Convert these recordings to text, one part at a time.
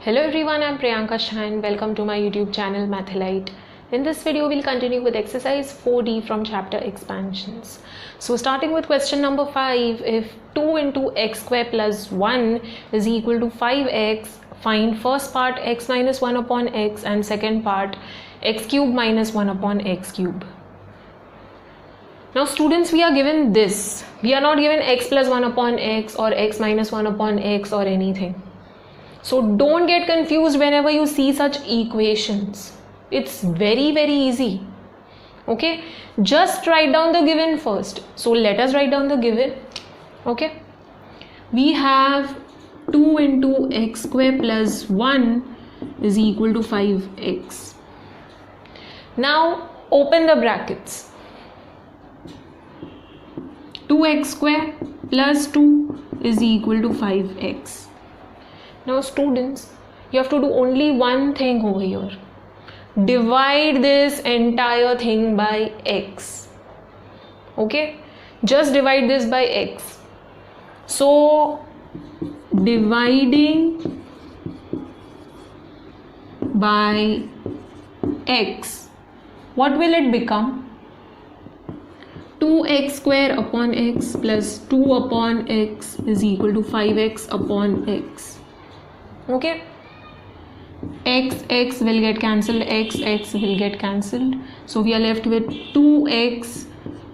Hello everyone, I'm Priyanka Shah and welcome to my YouTube channel Mathelite. In this video, we'll continue with exercise 4D from chapter expansions. So starting with question number 5, if 2 into x square plus 1 is equal to 5x, find first part x minus 1 upon x and second part x cube minus 1 upon x cube. Now students, we are given this. We are not given x plus 1 upon x or x minus 1 upon x or anything. So don't get confused whenever you see such equations. It's very easy. Okay, just write down the given first. So let us write down the given. Okay, we have 2 into x square plus 1 is equal to 5x. Now open the brackets. 2x square plus 2 is equal to 5x. Now students, you have to do only one thing over here. Divide this entire thing by x. Okay, just divide this by x. So dividing by x, what will it become? 2x square upon x plus 2 upon x is equal to 5x upon x. Okay, x will get cancelled, x will get cancelled, so we are left with 2x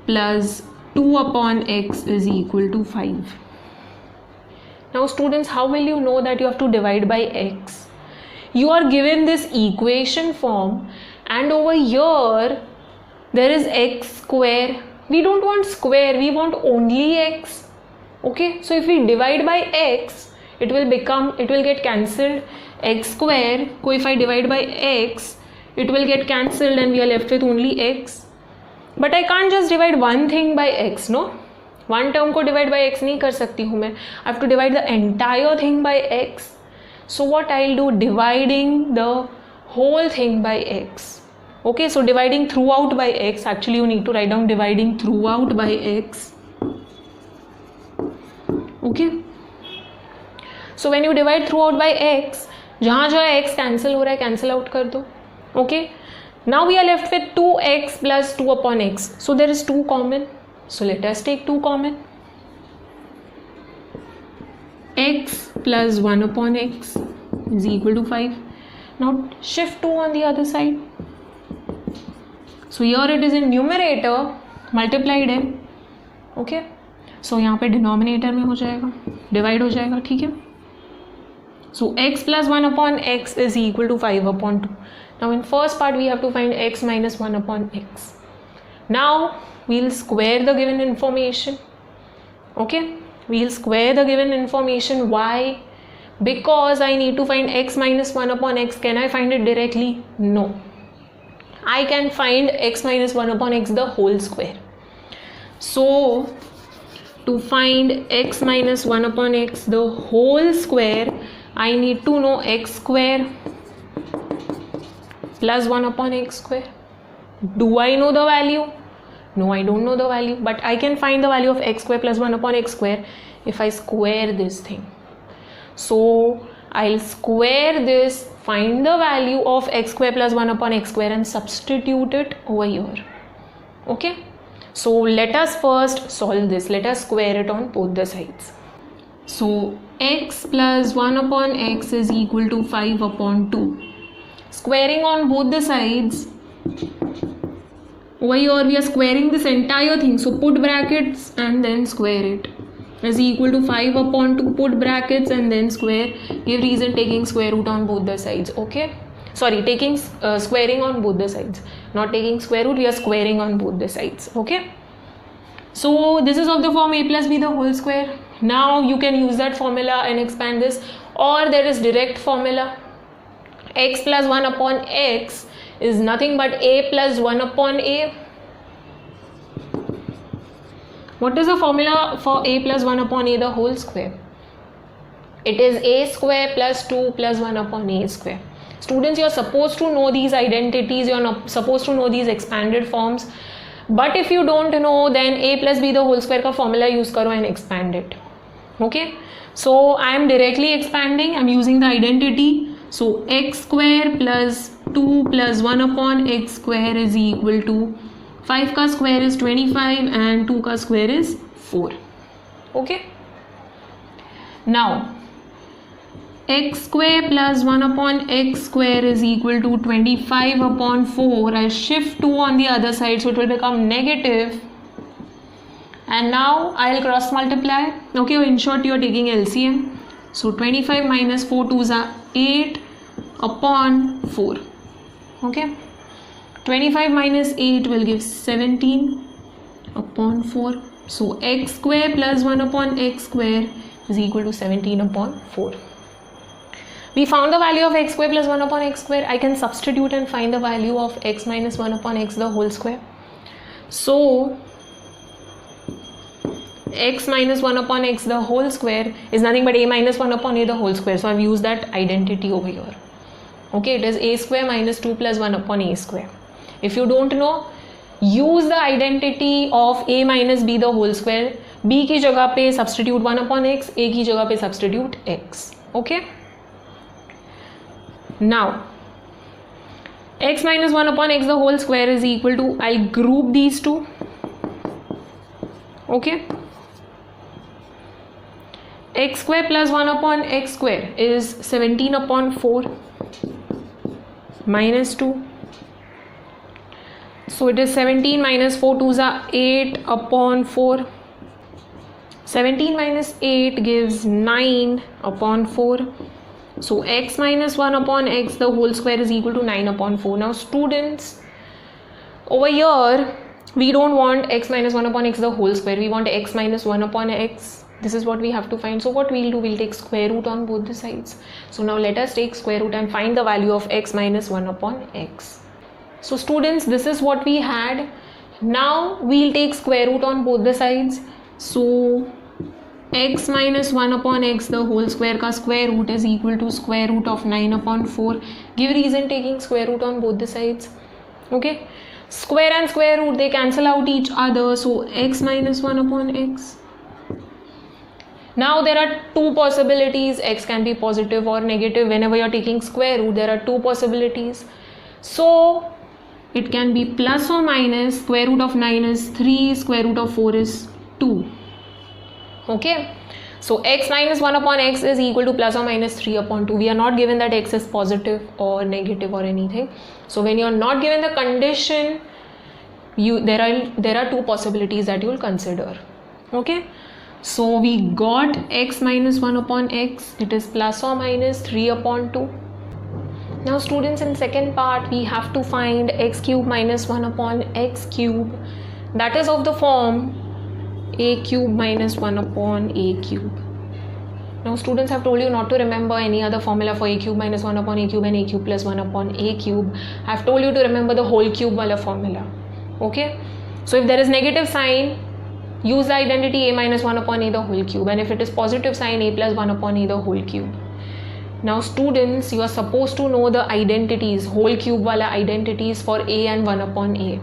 plus 2 upon x is equal to 5. Now students, how will you know that you have to divide by x? You are given this equation form and over here there is x square. We don't want square, we want only x. Okay, so if we divide by x, it will get cancelled, x square. So if I divide by x, it will get cancelled and we are left with only x. But I can't just divide one thing by x, no? One term को divide by x नहीं कर सकती हूँ मैं. I have to divide the entire thing by x. So what I'll do, dividing the whole thing by x. Okay, so dividing throughout by x. Actually, you need to write down dividing throughout by x. Okay. So when you divide throughout by x, जहाँ जो x cancel हो रहा है cancel out कर दो. Okay. Now we are left with 2x plus 2 upon x. So there is 2 common. So let us take 2 common. X plus 1 upon x is equal to 5. Now shift 2 on the other side. So here it is in numerator multiplied है. Okay. So यहाँ पे denominator में हो जाएगा, divide हो जाएगा, ठीक है. So x plus 1 upon x is equal to 5 upon 2. Now in first part we have to find x minus 1 upon x. Now we'll square the given information. Okay, we'll square the given information. Why? Because I need to find x minus 1 upon x. Can I find it directly? No. I can find x minus 1 upon x the whole square. So to find x minus 1 upon x the whole square, I need to know x square plus 1 upon x square. Do I know the value? No, I don't know the value, but I can find the value of x square plus 1 upon x square if I square this thing. So I'll square this, find the value of x square plus 1 upon x square and substitute it over here. Okay, so let us first solve this. Let us square it on both the sides. So x plus 1 upon x is equal to 5 upon 2. Squaring on both the sides. Over here we are squaring this entire thing. So put brackets and then square it. Is equal to 5 upon 2. Put brackets and then square. Give reason taking square root on both the sides. Okay. Sorry, taking squaring on both the sides. Not taking square root, we are squaring on both the sides. Okay. So this is of the form a plus b the whole square. Now you can use that formula and expand this, or there is direct formula. X plus 1 upon x is nothing but a plus 1 upon a. What is the formula for a plus 1 upon a the whole square? It is a square plus 2 plus 1 upon a square. Students, you are supposed to know these identities, you are not supposed to know these expanded forms. But if you don't know, then a plus b the whole square का formula use करो and expand it. Okay, so I am directly expanding, I am using the identity. So x square plus 2 plus 1 upon x square is equal to 5 का square is 25 and 2 का square is 4. Okay. Now x square plus 1 upon x square is equal to 25 upon 4. I'll shift 2 on the other side, so it will become negative. And now I'll cross multiply. Okay, in short, you are taking LCM. So 25 minus 4 2s are 8 upon 4. Okay. 25 minus 8 will give 17 upon 4. So x square plus 1 upon x square is equal to 17 upon 4. We found the value of x square plus 1 upon x square. I can substitute and find the value of x minus 1 upon x the whole square. So x minus 1 upon x the whole square is nothing but a minus 1 upon a the whole square. So I've used that identity over here. Okay, it is a square minus 2 plus 1 upon a square. If you don't know, use the identity of a minus b the whole square. b की जगह पे substitute 1 upon x, a की जगह पे substitute x. Okay. Now x minus 1 upon x the whole square is equal to, I'll group these two. Okay, x square plus 1 upon x square is 17 upon 4 minus 2. So it is 17 minus 4 2s are 8 upon 4. 17 minus 8 gives 9 upon 4. So x minus 1 upon x the whole square is equal to 9 upon 4. Now students, over here we don't want x minus 1 upon x the whole square. We want x minus 1 upon x. This is what we have to find. So what we'll do, we'll take square root on both the sides. So now let us take square root and find the value of x minus 1 upon x. So students, this is what we had. Now we'll take square root on both the sides. So x minus 1 upon x the whole square का square root is equal to square root of 9 upon 4. Give reason taking square root on both the sides. Okay, square and square root, they cancel out each other. So x minus 1 upon x. Now there are two possibilities. X can be positive or negative. Whenever you are taking square root, there are two possibilities. So it can be plus or minus. Square root of 9 is 3, square root of 4 is 2. Okay, so x minus 1 upon x is equal to plus or minus 3 upon 2. We are not given that x is positive or negative or anything. So when you are not given the condition, there are two possibilities that you will consider. Okay, so we got x minus 1 upon x, it is plus or minus 3 upon 2. Now students, in second part we have to find x cube minus 1 upon x cube, that is of the form a cube minus 1 upon a cube. Now students, have told you not to remember any other formula for a cube minus 1 upon a cube and a cube plus 1 upon a cube. I have told you to remember the whole cube wala formula. Okay, so if there is negative sign, use the identity a minus 1 upon a the whole cube, and if it is positive sign, a plus 1 upon a the whole cube. Now students, you are supposed to know the identities, whole cube wala identities for a and 1 upon a.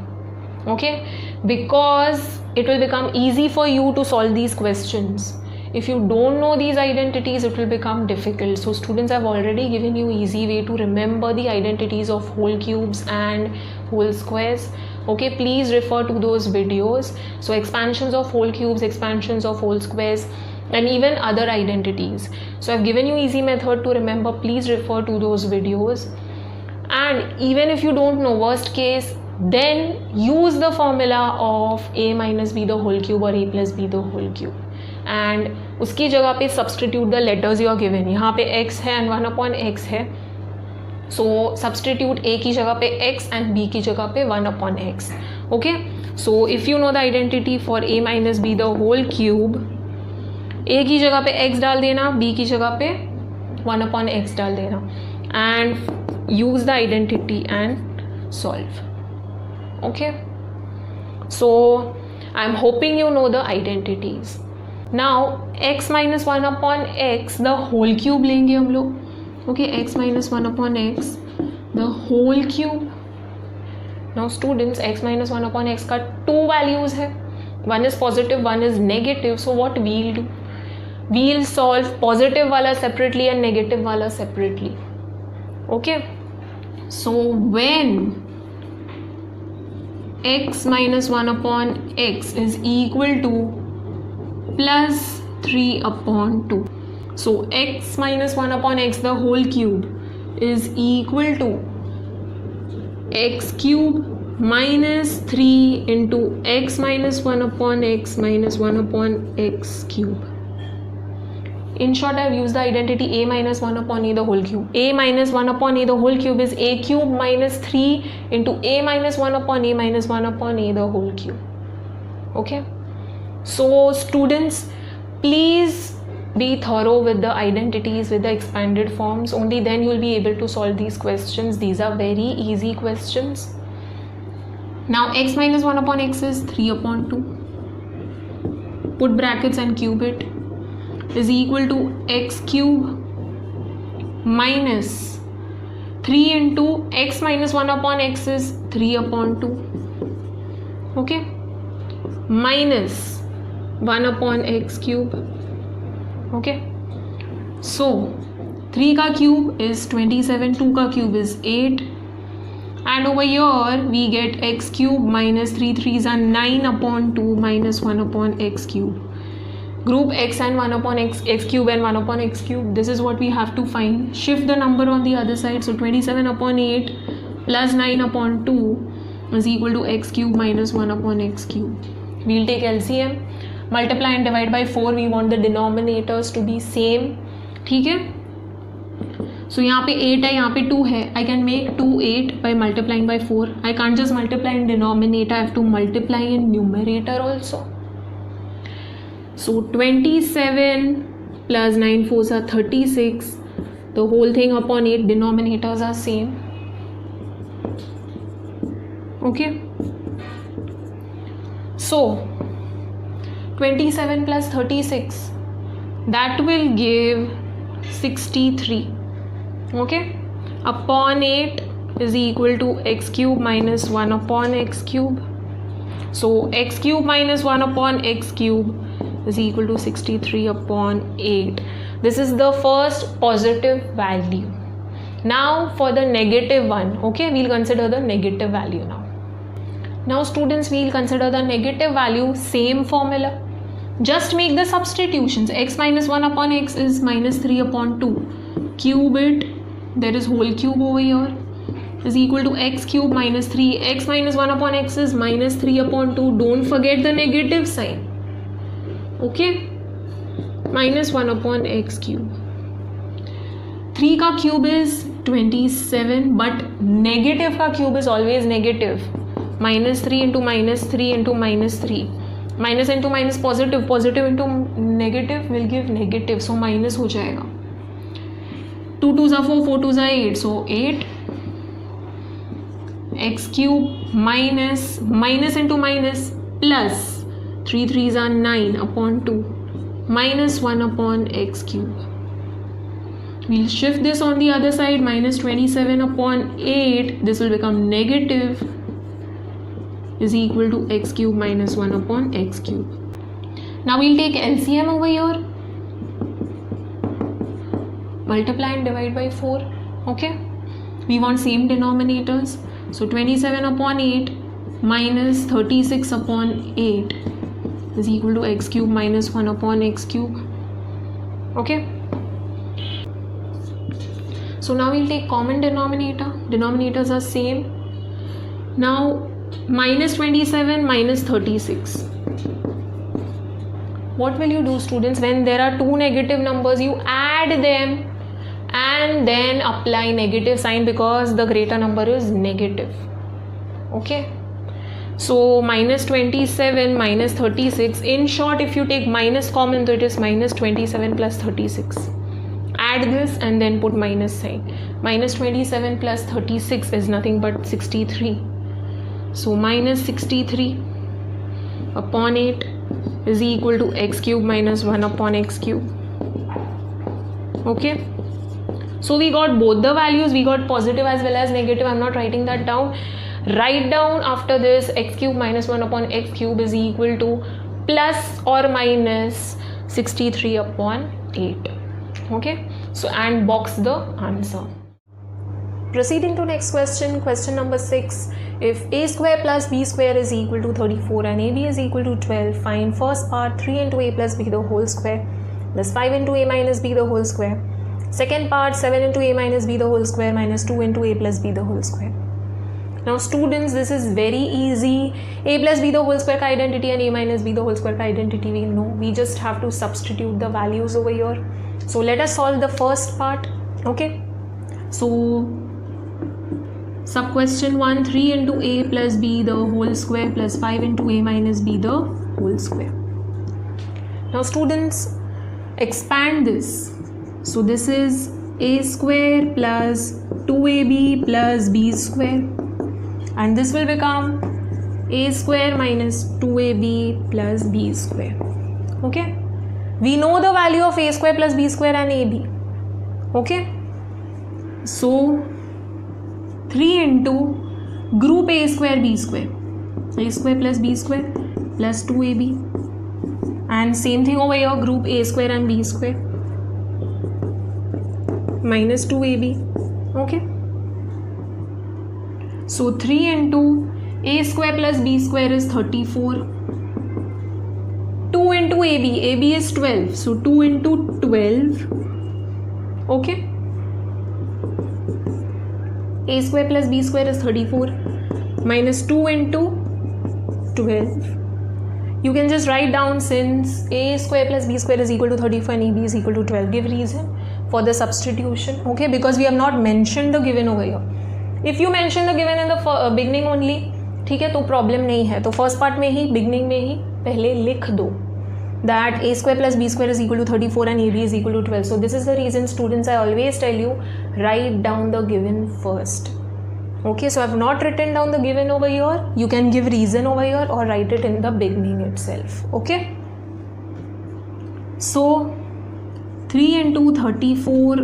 Okay, because it will become easy for you to solve these questions. If you don't know these identities, it will become difficult. So students, I've already given you easy way to remember the identities of whole cubes and whole squares. Okay, please refer to those videos. So expansions of whole cubes, expansions of whole squares, and even other identities. So I've given you easy method to remember. Please refer to those videos. And even if you don't know, worst case, then use the formula of a minus b the whole cube or a plus b the whole cube, and उसकी जगह पे substitute the letters you are given. यहाँ पे x है and 1 upon x है, so substitute a की जगह पे x and b की जगह पे 1 upon x. Okay, so if you know the identity for a minus b the whole cube, a की जगह पे x डाल देना, b की जगह पे 1 upon x डाल देना, and use the identity and solve. Okay, so I'm hoping you know the identities. Now x minus 1 upon x the whole cube लेंगे हम लोग. Okay, x minus 1 upon x the whole cube. Now students, x minus 1 upon x का two values है, one is positive, one is negative. So what we'll do, we'll solve positive वाला separately and negative वाला separately. Okay, so when x minus 1 upon x is equal to plus 3 upon 2, so x minus 1 upon x the whole cube is equal to x cube minus 3 into x minus 1 upon x minus 1 upon x cube. In short, I have used the identity a minus 1 upon a the whole cube. A minus 1 upon a the whole cube is a cube minus 3 into a minus 1 upon a minus 1 upon a the whole cube. Okay, so students, please be thorough with the identities, with the expanded forms. Only then you will be able to solve these questions. These are very easy questions. Now x minus 1 upon x is 3 upon 2. Put brackets and cube it. Is equal to x cube minus 3 into x minus 1 upon x is 3 upon 2. Okay, minus 1 upon x cube. Okay, so 3 का cube is 27, 2 का cube is 8, and over here we get x cube minus 3 3s are 9 upon 2 minus 1 upon x cube. Group x and 1 upon x cube and 1 upon x cube. This is what we have to find. Shift the number on the other side. So 27 upon 8 plus 9 upon 2 is equal to x cube minus 1 upon x cube. We will take LCM. Multiply and divide by 4. We want the denominators to be same. ठीक है? So यहाँ पे 8 है, यहाँ पे 2 है. I can make 2 8 by multiplying by 4. I can't just multiply in denominator. I have to multiply in numerator also. So 27 plus 9 4s are 36. The whole thing upon 8, denominators are same. Okay. So 27 plus 36, that will give 63. Okay. Upon 8 is equal to x cube minus 1 upon x cube. So x cube minus 1 upon x cube is equal to 63 upon 8. This is the first positive value. Now for the negative one, okay, we'll consider the negative value now. Now students, we'll consider the negative value, same formula. Just make the substitutions. X minus 1 upon x is minus 3 upon 2. Cube it, there is whole cube over here, is equal to x cube minus 3. X minus 1 upon x is minus 3 upon 2. Don't forget the negative sign. Okay, minus 1 upon x cube. 3 का cube is 27, but negative का cube is always negative. Minus 3 into minus 3 into minus 3. Minus into minus positive, positive into negative will give negative, so minus हो जाएगा. 2 2s are 4, 4 2s are 8, so 8 x cube minus minus into minus plus 3 3s are 9 upon 2 minus 1 upon x cube. We'll shift this on the other side. Minus 27 upon 8, this will become negative, is equal to x cube minus 1 upon x cube. Now we'll take LCM over here. Multiply and divide by 4. Okay, we want same denominators. So 27 upon 8 minus 36 upon 8 is equal to x cube minus 1 upon x cube. Okay, so now we'll take common denominator. Denominators are same. Now minus 27 minus 36. What will you do, students? When there are two negative numbers, you add them and then apply negative sign because the greater number is negative. Okay, so minus 27 minus 36. In short, if you take minus common, so it is minus 27 plus 36. Add this and then put minus sign. Minus 27 plus 36 is nothing but 63. So minus 63 upon 8 is equal to x cube minus 1 upon x cube. Okay, so we got both the values. We got positive as well as negative. I'm not writing that down. Write down after this x cube minus 1 upon x cube is equal to plus or minus 63 upon 8. Okay, so and box the answer. Proceeding to next question, question number 6. If a square plus b square is equal to 34 and ab is equal to 12, find first part 3 into a plus b the whole square plus 5 into a minus b the whole square. Second part 7 into a minus b the whole square minus 2 into a plus b the whole square. Now students, this is very easy. A plus b the whole square का identity and a minus b the whole square का identity we know. We just have to substitute the values over here. So let us solve the first part. Okay. So sub question 1, 3 into a plus b the whole square plus 5 into a minus b the whole square. Now students, expand this. So this is a square plus 2ab plus b square, and this will become a square minus 2ab plus b square. Okay, we know the value of a square plus b square and ab. Okay, so 3 into group a square b square plus b square plus 2ab, and same thing over here, group a square and b square minus 2ab. Okay, so 3 into a square plus b square is 34. 2 into ab is 12, so 2 into 12. Okay, a square plus b square is 34 minus 2 into 12. You can just write down, since a square plus b square is equal to 34 and ab is equal to 12, give reason for the substitution. Okay, because we have not mentioned the given over here. If you mention the given in the beginning only, ठीक है, तो problem नहीं है. तो first part में ही, beginning में ही पहले लिख दो that a square plus b square is equal to 34 and ab is equal to 12. So this is the reason, students, I always tell you, write down the given first. Okay, so I have not written down the given over here. You can give reason over here or write it in the beginning itself. Okay, so 3 into 34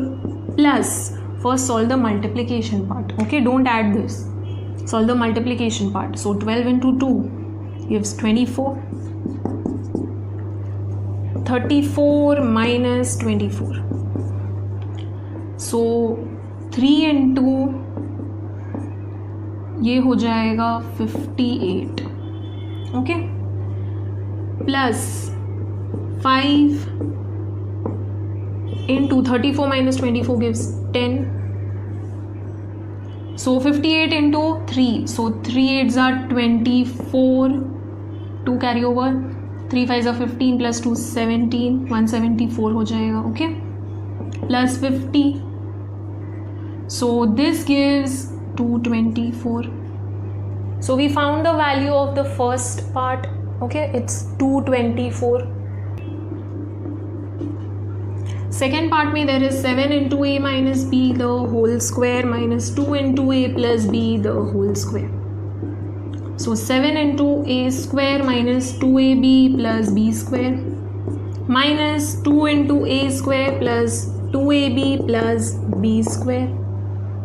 plus, first solve the multiplication part. Okay, don't add this, solve the multiplication part. So 12 into 2 gives 24. 34 minus 24. So 3 into ये हो जाएगा 58. Okay, plus 5 into 34 minus 24 gives 10. So 58 into 3. So 3 8s are 24. 2 carry over. 3 5s are 15 plus 2 17. 174 हो जाएगा. Okay, plus 50. So this gives 224. So we found the value of the first part. Okay, it's 224. Second part में there is 7 into a minus b the whole square minus 2 into a plus b the whole square. So 7 into a square minus 2ab plus b square minus 2 into a square plus 2ab plus b square.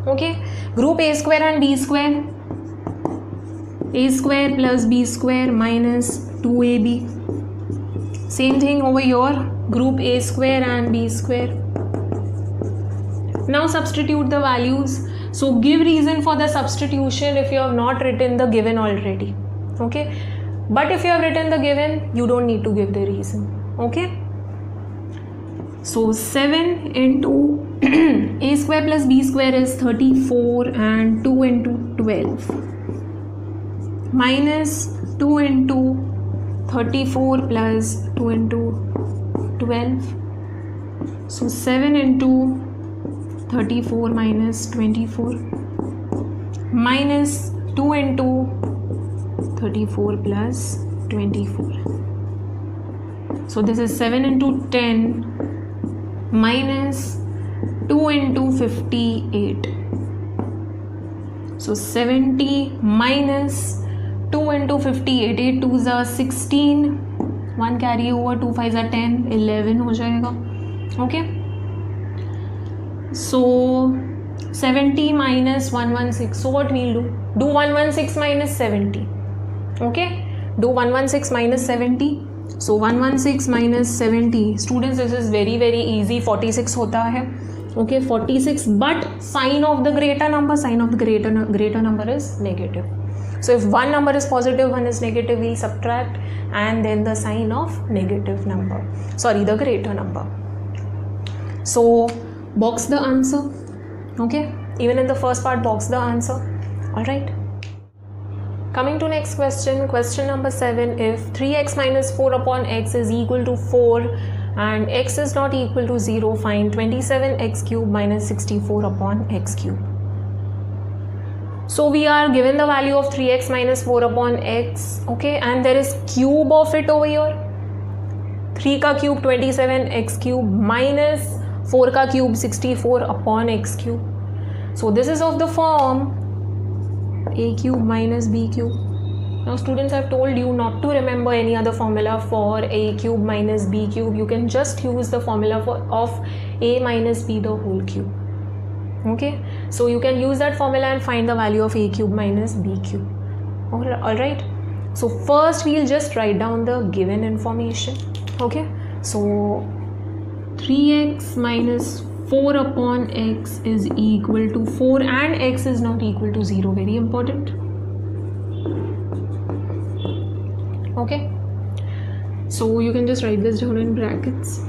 Okay, group a square and b square. A square plus b square minus 2ab. Same thing over here, group a square and b square. Now substitute the values. So give reason for the substitution if you have not written the given already. Okay, but if you have written the given, you don't need to give the reason. Okay, so 7 into a square plus b square is 34 and 2 into 12 minus 2 into 34 plus 2 into 12. So 7 into 34 minus 24 minus 2 into 34 plus 24. So this is 7 into 10 minus 2 into 58. So 70 minus 2 into 58. 8 2s are 16. 1 carry over. 2 5s are 10. 11 हो जाएगा. Okay. So 70 minus 116. So what we'll do? Do 116 minus 70. Okay. Do 116 minus 70. So 116 minus 70. Students, this is very easy. 46 होता है. Okay, 46, but sign of the greater number is negative. So if one number is positive, one is negative, we'll subtract, and then the sign of negative number, the greater number. So box the answer. Okay, even in the first part, box the answer. Alright, coming to next question, question number 7. If 3x minus 4 upon x is equal to 4 and x is not equal to 0, find 27x cube minus 64 upon x cube. So we are given the value of 3x minus 4 upon x, okay, and there is cube of it over here. 3 ka cube 27x cube minus 4 ka cube 64 upon x cube. So this is of the form a cube minus b cube. Now students, I've told you not to remember any other formula for a cube minus b cube. You can just use the formula of a minus b the whole cube. Okay, so you can use that formula and find the value of a cube minus b cube. Alright, so first we'll just write down the given information. Okay, so 3x minus 4 upon x is equal to 4 and x is not equal to 0, very important. Okay, so you can just write this down in brackets.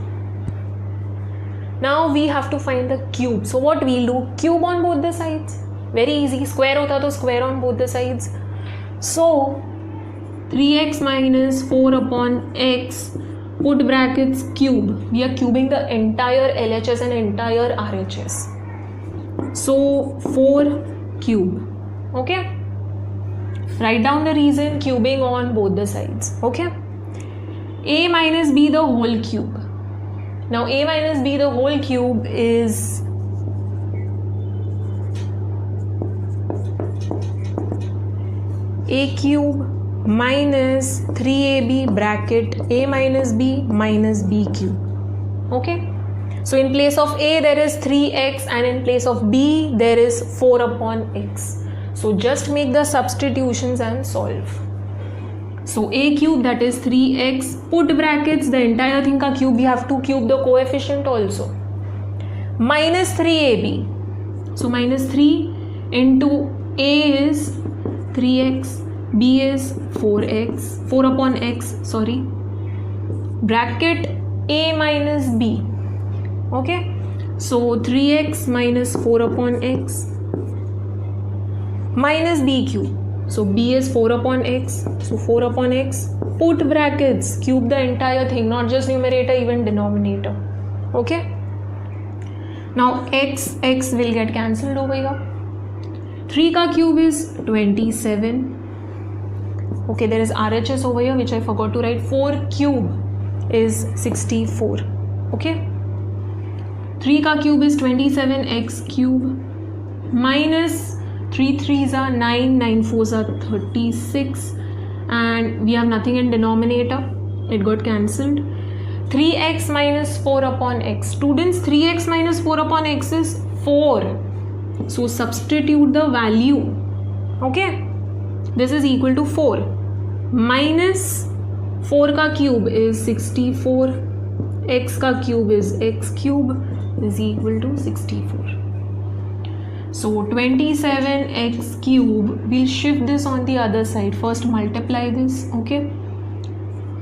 Now we have to find the cube. So what we'll do, cube on both the sides, very easy. Square hota to square on both the sides. So 3x minus 4 upon x, put brackets cube. We are cubing the entire LHS and entire RHS. So 4 cube. Okay, write down the reason, cubing on both the sides. Okay, a minus b the whole cube. Now a minus b the whole cube is a cube minus 3ab bracket a minus b cube. Okay, so in place of a there is 3x and in place of b there is 4 upon x. So just make the substitutions and solve. So a cube, that is 3x, put brackets, the entire thing ka cube, we have to cube the coefficient also, minus 3ab. So minus 3 into a is 3x, b is 4x, 4 upon x, bracket a minus b. Okay, so 3x minus 4 upon x minus b cube. So b is 4 upon x, so 4 upon x, put brackets, cube the entire thing, not just numerator, even denominator. Okay, now x will get cancelled over here. 3 ka cube is 27. Okay, there is RHS over here which I forgot to write. 4 cube is 64. Okay, 3 ka cube is 27x cube minus 3 3s are 9, 9 4s are 36, and we have nothing in denominator, it got cancelled. 3x minus 4 upon x. Students, 3x minus 4 upon x is 4. So substitute the value. Okay, this is equal to 4 minus 4 ka cube is 64, x ka cube is x cube is equal to 64. So 27x cube, we'll shift this on the other side. First multiply this. Okay,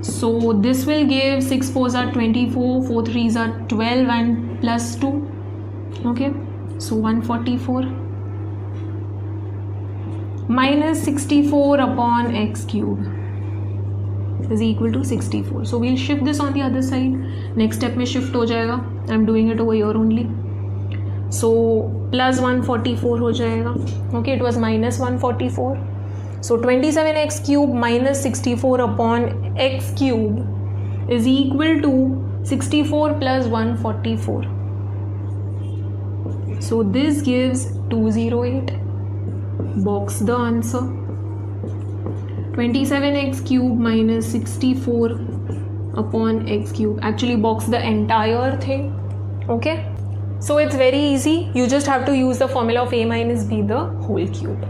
so this will give 6 4s are 24, 4 3s are 12 and plus 2. Okay, so 144 minus 64 upon x cube is equal to 64. So we'll shift this on the other side. Next step mein shift ho jayega. I'm doing it over here only. So plus 144 हो जाएगा. Okay, it was minus 144. So 27x cube minus 64 upon x cube is equal to 64 plus 144. So this gives 208. Box the answer. 27x cube minus 64 upon x cube. Actually box the entire thing. Okay. So it's very easy. You just have to use the formula of a minus b the whole cube.